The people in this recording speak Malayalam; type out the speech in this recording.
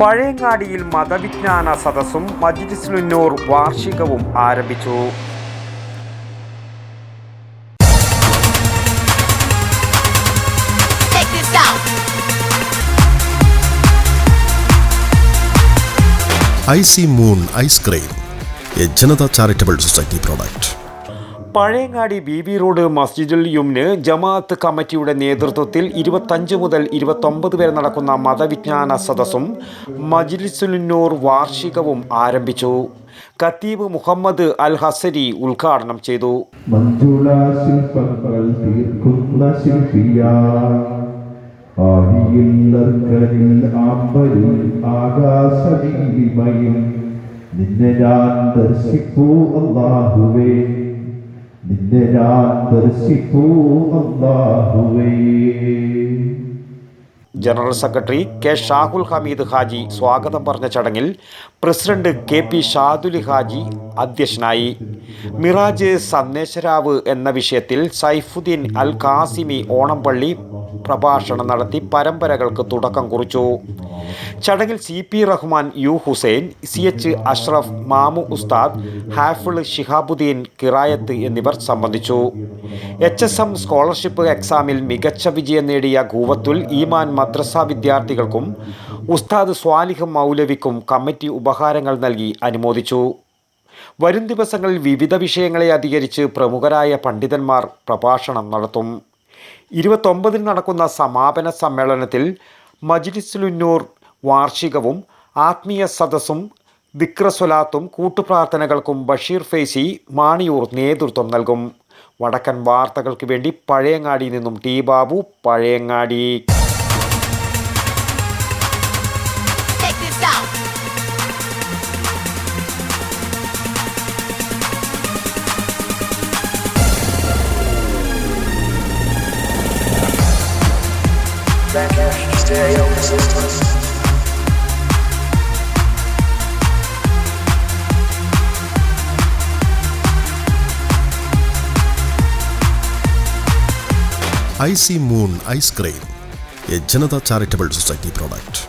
പഴയങ്ങാടിയിൽ മതവിജ്ഞാന സദസ്സും മജ്‌ലിസുന്നൂർ വാർഷികവും ആരംഭിച്ചു. Icy Moon ice cream, A Janata charitable society product. Pazhayangadi Bibi road മസ്ജിദുൽ യുംന് ജമാഅത്ത് കമ്മിറ്റിയുടെ നേതൃത്വത്തിൽ 25 മുതൽ 29 വരെ നടക്കുന്ന മതവിജ്ഞാന സദസ്സും മജ്‌ലിസുന്നൂർ വാർഷികവും ആരംഭിച്ചു. ഖത്തീബ് മുഹമ്മദ് അൽ ഹസരി ഉദ്ഘാടനം ചെയ്തു. നിന്നെ ഞാൻ ദർശിപ്പൂ അല്ലാഹുവേ, നിന്നെ ഞാൻ ദർശിപ്പൂ അല്ലാഹുവേ. General secretary K Shahul Hameed Haji സ്വാഗതം പറഞ്ഞ ചടങ്ങിൽ പ്രസിഡന്റ് KP ഷാദുലി ഹാജി അധ്യക്ഷനായി. മിറാജ് സന്ദേശരാവ് എന്ന വിഷയത്തിൽ സൈഫുദ്ദീൻ അൽ ഖാസിമി ഓണംപള്ളി പ്രഭാഷണം നടത്തി പരമ്പരകൾക്ക് തുടക്കം കുറിച്ചു. ചടങ്ങിൽ CP Rahman, U Hussain, CH Ashraf, മാമു ഉസ്താദ്, ഹാഫിള് ഷിഹാബുദ്ദീൻ കിറായത്ത് എന്നിവർ സംബന്ധിച്ചു. HSM സ്കോളർഷിപ്പ് എക്സാമിൽ മികച്ച വിജയം നേടിയ ഗൂവത്തുൽ ഈമാൻ മദ്രസ വിദ്യാർത്ഥികൾക്കും ഉസ്താദ് സ്വാലിഹ് മൗലവിക്കും കമ്മിറ്റി ഉപഹാരങ്ങൾ നൽകി അനുമോദിച്ചു. വരും ദിവസങ്ങളിൽ വിവിധ വിഷയങ്ങളെ അധികരിച്ച് പ്രമുഖരായ പണ്ഡിതന്മാർ പ്രഭാഷണം നടത്തും. 29 നടക്കുന്ന സമാപന സമ്മേളനത്തിൽ മജ്‌ലിസുന്നൂർ വാർഷികവും ആത്മീയ സദസ്സും ദിക്റസ്വലാത്തും കൂട്ടുപ്രാർത്ഥനകൾക്കും ബഷീർ ഫൈസി മാണിയൂർ നേതൃത്വം നൽകും. വടക്കൻ വാർത്തകൾക്ക് വേണ്ടി പഴയങ്ങാടി നിന്നും T Babu, Pazhayangadi. Icy Moon ice cream, A Janata charitable society product.